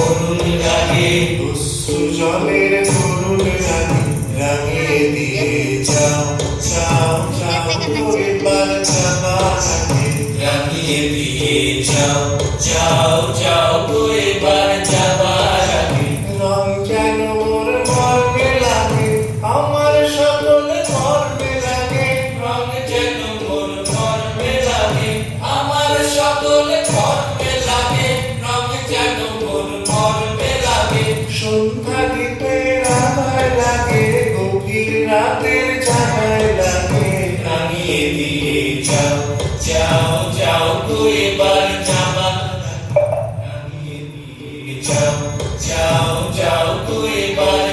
করুণ লাগে, অশ্রু জলের করুণ রাগে রাঙিয়ে দিয়ে যাও যাও যাও এবার যাবার আগে রাঙিয়ে দিয়ে যাও যাও যাও গো এবার যাবার আগে। রং যেন মোর মর্মে লাগে আমার সকল মর্মে লাগে রং যেন মোর মর্মে লাগে, আমার সকল মর্মে লাগে, রং যেন মোর মর্মে লাগে। সন্ধ্যা দ্বীপের আধার লাগে গভীর রাতের জানায় লাগে রাঙিয়ে দিয়ে যাও যাও যাও গো এবার যাবার আগে। রাঙিয়ে দিয়ে যাও যাও যাও গো এবার